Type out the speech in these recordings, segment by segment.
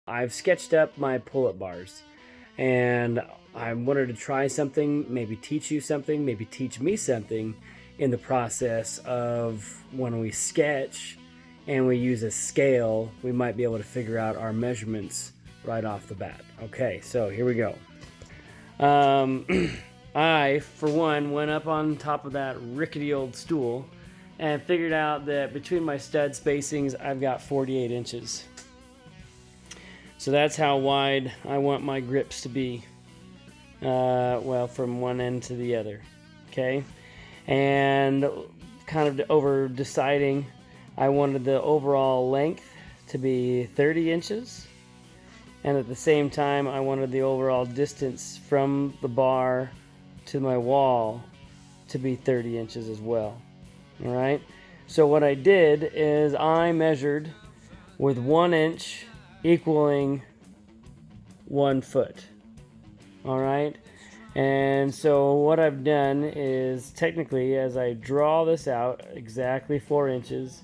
I've sketched up my pull-up bars, and I wanted to try something, maybe teach you something, maybe teach me something in the process of when we sketch and we use a scale, we might be able to figure out our measurements right off the bat. Okay, so here we go. I, for one, went up on top of that rickety old stool and figured out that between my stud spacings, I've got 48 inches. So that's how wide I want my grips to be. Well, from one end to the other. Okay? And kind of over deciding, I wanted the overall length to be 30 inches. And at the same time, I wanted the overall distance from the bar to my wall to be 30 inches as well. All right? So what I did is I measured with 1 inch equaling 1 foot. All right? And so what I've done is technically, as I draw this out, exactly 4 inches,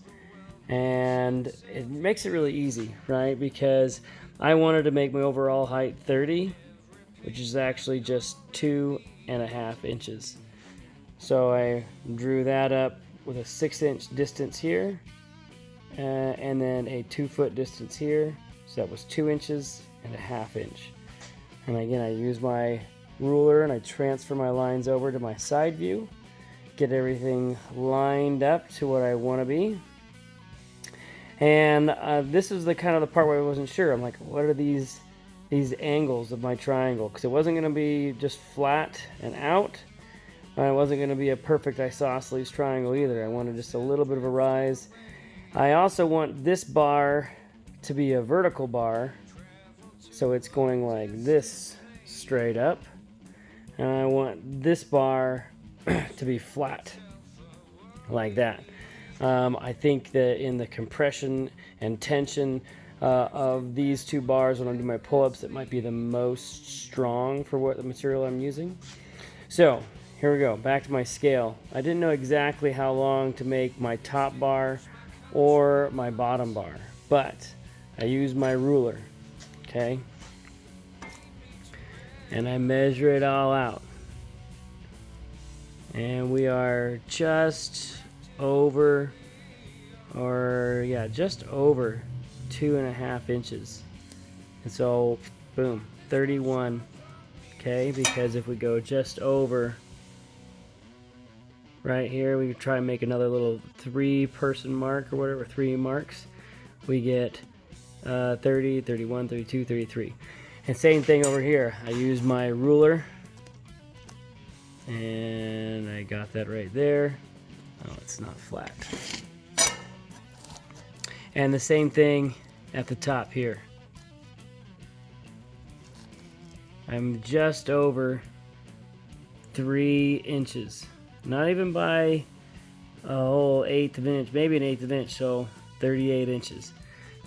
and it makes it really easy, right? Because I wanted to make my overall height 30, which is actually just 2.5 inches. So I drew that up with a 6-inch distance here, and then a 2-foot distance here. So that was 2.5 inches. And again, I use my ruler and I transfer my lines over to my side view, get everything lined up to what I want to be. And this is the kind of the part where I wasn't sure. I'm like, what are these angles of my triangle? Because it wasn't going to be just flat and out. And it wasn't going to be a perfect isosceles triangle either. I wanted just a little bit of a rise. I also want this bar to be a vertical bar, so it's going like this straight up. And I want this bar to be flat, like that. I think that in the compression and tension of these two bars when I do my pull-ups, it might be the most strong for what the material I'm using. So here we go, back to my scale. I didn't know exactly how long to make my top bar or my bottom bar, but I used my ruler, okay? And I measure it all out. And we are just over, just over 2.5 inches. And so, boom, 31, okay? Because if we go just over, right here, we try and make another little 3-person mark or whatever, 3 marks. We get 30, 31, 32, 33. And same thing over here. I use my ruler, and I got that right there. Oh, it's not flat. And the same thing at the top here. I'm just over 3 inches. Not even by a whole 1/8 of an inch, maybe an 1/8 of an inch, so 38 inches.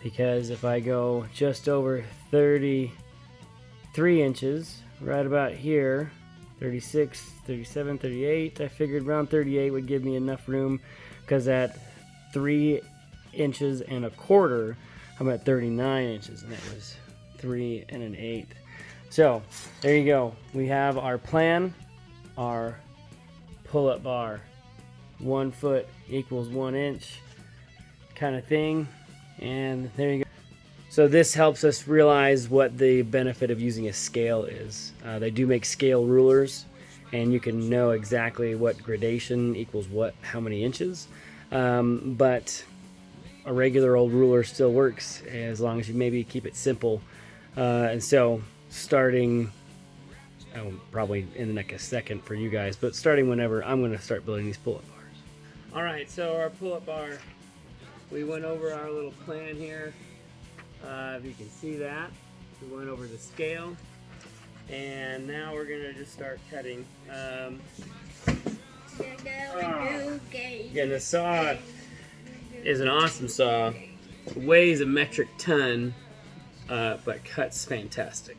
Because if I go just over 33 inches, right about here, 36, 37, 38, I figured around 38 would give me enough room, because at 3 inches and a quarter, I'm at 39 inches, and that was 3 1/8. So there you go. We have our plan, our pull-up bar, 1 foot equals 1 inch kind of thing, and there you go. So this helps us realize what the benefit of using a scale is. They do make scale rulers, and you can know exactly what gradation equals what, how many inches, but a regular old ruler still works as long as you maybe keep it simple. And so starting, probably in the next second for you guys, but starting whenever, I'm going to start building these pull-up bars. All right, so our pull-up bar, we went over our little plan here. If you can see that, we went over the scale, and now we're going to just start cutting. Yeah, the saw is an awesome saw. It weighs a metric ton, but cuts fantastic.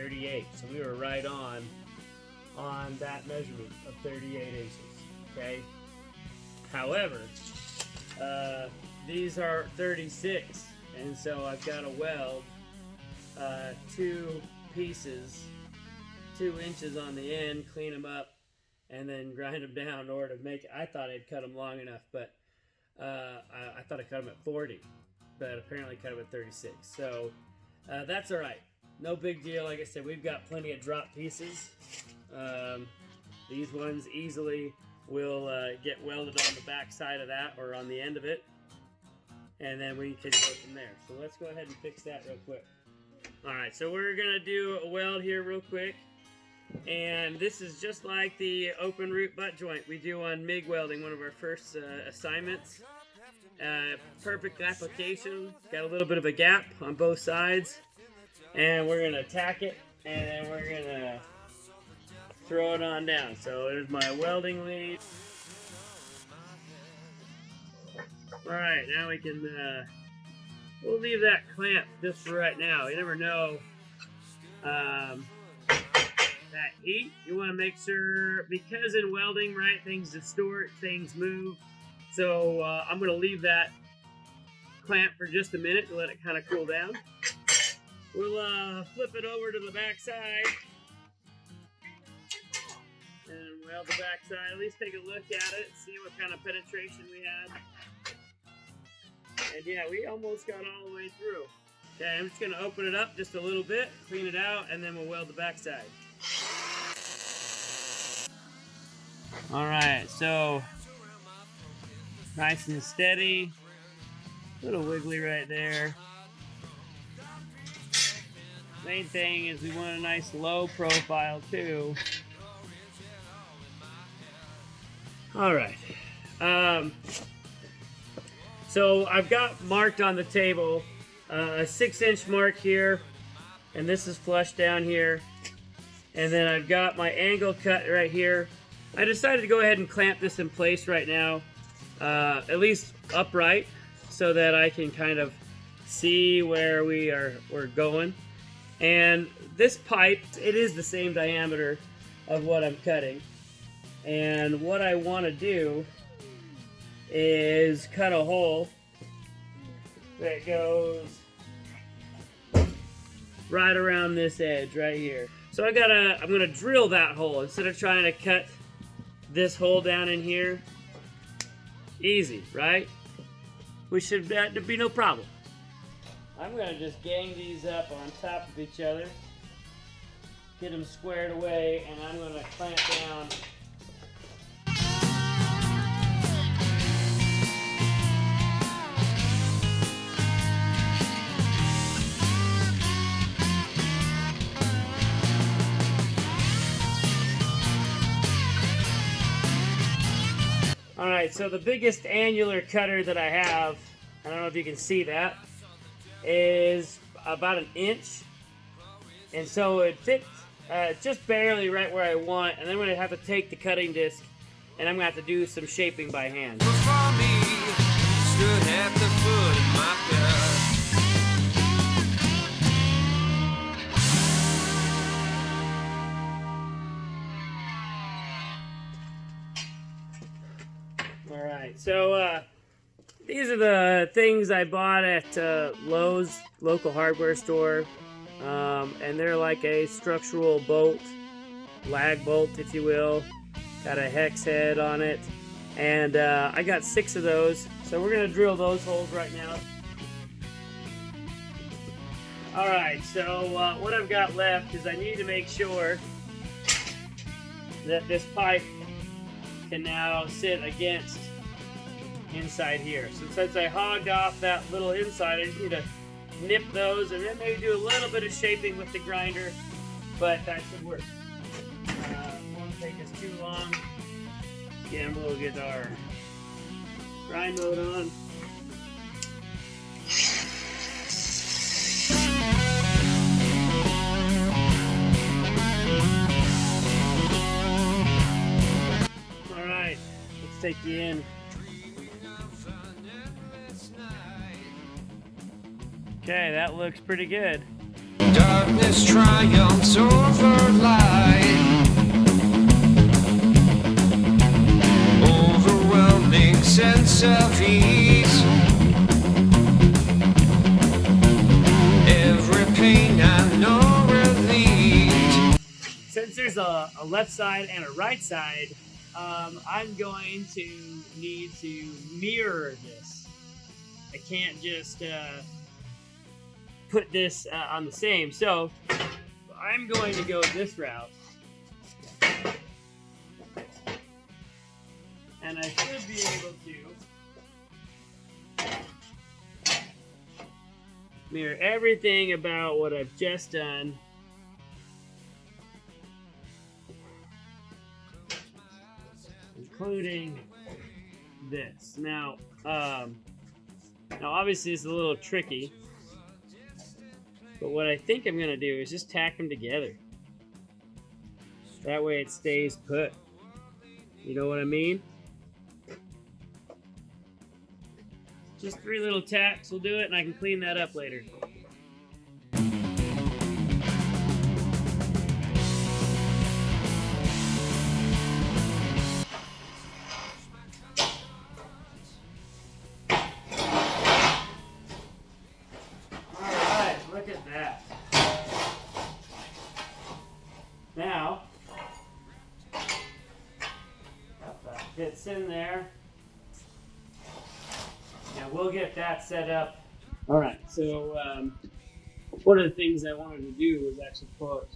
38. So we were right on that measurement of 38 inches. Okay. However, these are 36, and so I've got to weld 2 pieces, 2 inches on the end, clean them up, and then grind them down in order to make it. I thought I'd cut them long enough, but I thought I cut them at 40, but apparently cut them at 36. So that's all right. No big deal. Like I said, we've got plenty of drop pieces. These ones easily will get welded on the back side of that or on the end of it, and then we can go from there. So let's go ahead and fix that real quick. All right, so we're gonna do a weld here real quick, and this is just like the open root butt joint we do on MIG welding, one of our first assignments. Perfect application. Got a little bit of a gap on both sides, and we're gonna tack it, and then we're gonna throw it on down. So there's my welding lead. All right, now we can, we'll leave that clamp just for right now. You never know that heat. You want to make sure, because in welding, right, things distort, things move. So I'm going to leave that clamp for just a minute to let it kind of cool down. We'll flip it over to the back side and weld the back side. At least take a look at it, see what kind of penetration we had. And yeah, we almost got all the way through. Okay, I'm just going to open it up just a little bit, clean it out, and then we'll weld the back side. All right, so nice and steady. A little wiggly right there. Main thing is we want a nice low profile too. All right. So I've got marked on the table a 6-inch mark here, and this is flush down here. And then I've got my angle cut right here. I decided to go ahead and clamp this in place right now, at least upright, so that I can kind of see where we're going. And this pipe, it is the same diameter of what I'm cutting. And what I want to do is cut a hole that goes right around this edge right here. So I'm gonna drill that hole instead of trying to cut this hole down in here. Easy, right? There'd be no problem. I'm gonna just gang these up on top of each other, get them squared away, and I'm gonna clamp down. Alright, so the biggest annular cutter that I have, I don't know if you can see that, is about 1 inch. And so it fits just barely right where I want, and then I'm going to have to take the cutting disc and I'm going to have to do some shaping by hand. Before me stood half the foot in my Alright, so these are the things I bought at Lowe's, local hardware store, and they're like a structural bolt, lag bolt if you will, got a hex head on it, and I got 6 of those, so we're going to drill those holes right now. Alright, so what I've got left is I need to make sure that this pipe can now sit against inside here. So since I hogged off that little inside, I just need to nip those and then maybe do a little bit of shaping with the grinder, but that should work. Won't take us too long. Again, we'll get our grind mode on. Alright, let's take you in. Okay, that looks pretty good. darkness triumphs over light. Overwhelming sense of ease. Every pain I know relieves. Since there's a left side and a right side, I'm going to need to mirror this. I can't just put this on the same. So I'm going to go this route. And I should be able to mirror everything about what I've just done. Including this. Now obviously it's a little tricky, but what I think I'm gonna do is just tack them together. That way it stays put. You know what I mean? Just 3 little tacks will do it, and I can clean that up later. Alright, look at that. Now, that fits in there. And we'll get that set up. All right, so one of the things I wanted to do was actually put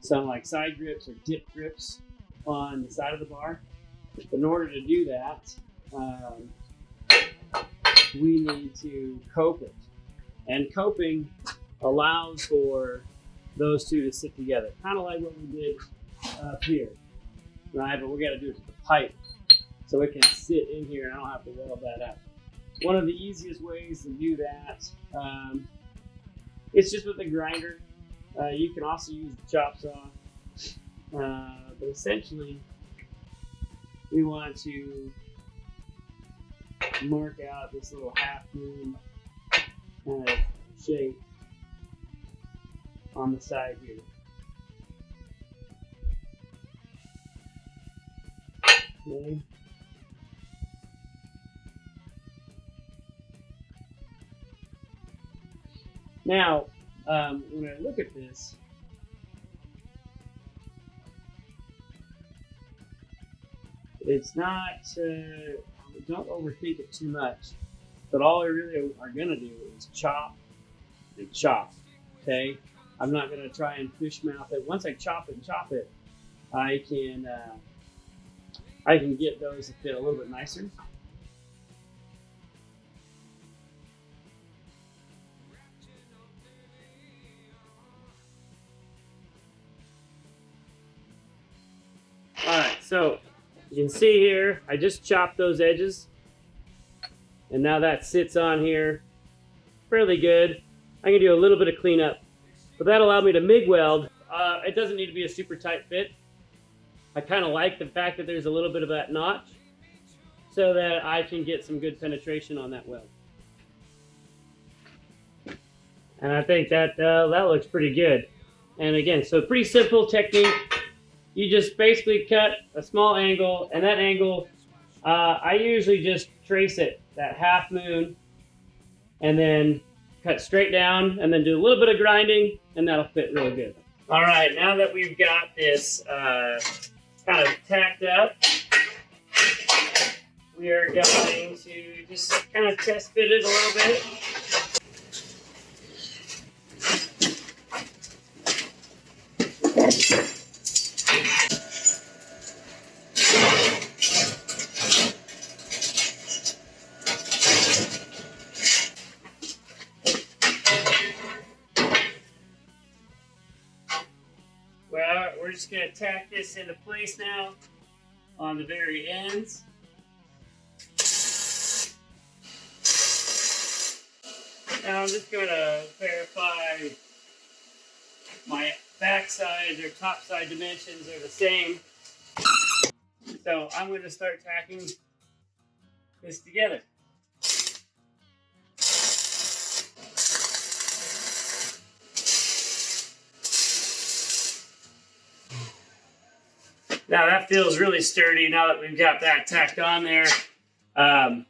some like side grips or dip grips on the side of the bar. But in order to do that, we need to cope it. And coping allows for those two to sit together, kind of like what we did up here, right? But we got to do it to the pipe, so it can sit in here and I don't have to weld that up. One of the easiest ways to do that, it's just with a grinder. You can also use the chop saw. But essentially, we want to mark out this little half moon kind of shape on the side here. Okay. Now, when I look at this, it's not, don't overthink it too much, but all we really are going to do is chop and chop, okay? I'm not going to try and fish mouth it. Once I chop and chop it, I can get those to fit a little bit nicer. Alright, so you can see here, I just chopped those edges. And now that sits on here fairly good. I can do a little bit of cleanup, but that allowed me to MIG weld. It doesn't need to be a super tight fit. I kind of like the fact that there's a little bit of that notch so that I can get some good penetration on that weld. And I think that that looks pretty good. And again, so pretty simple technique. You just basically cut a small angle, and that angle, I usually just trace it, that half moon, and then cut straight down, and then do a little bit of grinding, and that'll fit really good. All right, now that we've got this kind of tacked up, we are going to just kind of test fit it a little bit. Well, we're just going to tack this into place now on the very ends. Now I'm just going to verify my backside or top side dimensions are the same. So I'm going to start tacking this together. Now that feels really sturdy now that we've got that tacked on there. I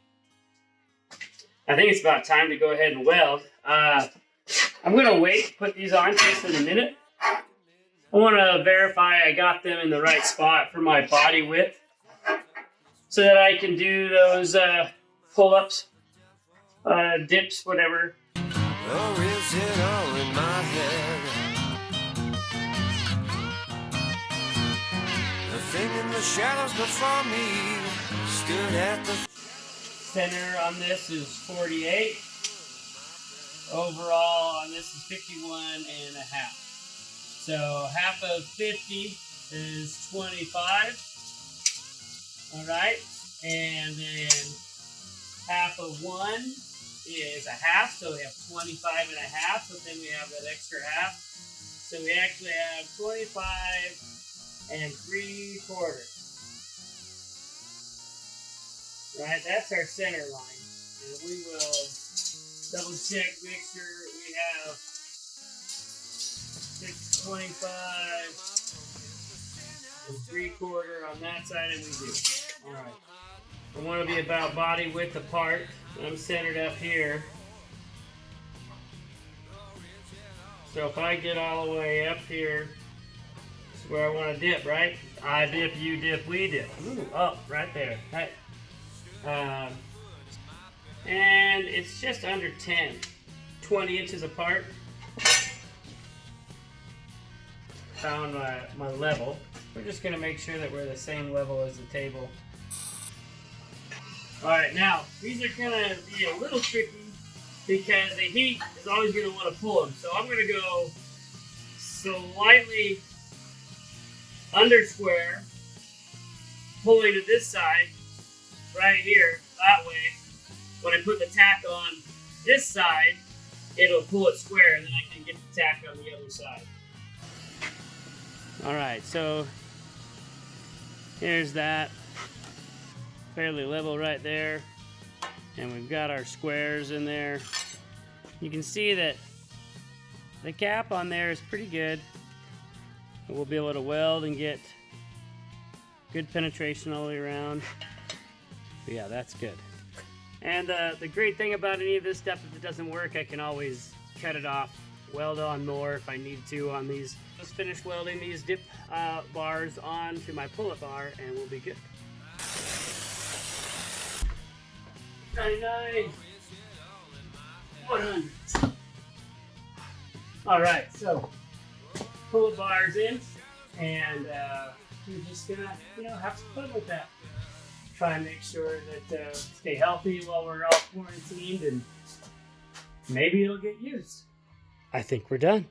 think it's about time to go ahead and weld. I'm going to wait to put these on just in a minute. I want to verify I got them in the right spot for my body width so that I can do those pull-ups, dips, whatever. Or is it all in my head? The thing in the shadows before me stood at the Center on this is 48. Overall on this is 51.5. So half of 50 is 25. All right. And then half of 1 is a half. So we have 25.5. But then we have that extra half. So we actually have 25.75. Right, that's our center line. And we will double check, make sure we have 625.75 on that side, and we do. Alright. I want to be about body width apart. I'm centered up here. So if I get all the way up here, this is where I want to dip, right? I dip, you dip, we dip. Ooh, up, right there. Right. And it's just under 20 inches apart. Found my level. We're just going to make sure that we're the same level as the table. Alright, now, these are going to be a little tricky because the heat is always going to want to pull them. So I'm going to go slightly under square, pulling to this side, right here, that way. When I put the tack on this side, it'll pull it square, and then I can get the tack on the other side. All right, so here's that. Fairly level right there. And we've got our squares in there. You can see that the gap on there is pretty good. We'll be able to weld and get good penetration all the way around. But yeah, that's good. And the great thing about any of this stuff, if it doesn't work, I can always cut it off, weld on more if I need to on these. Just finish welding these dip bars onto my pull-up bar, and we'll be good. 99, 100. All right, so pull-up bars in, and we're just gonna, have some fun with that. Try and make sure that stay healthy while we're all quarantined, and maybe it'll get used. I think we're done.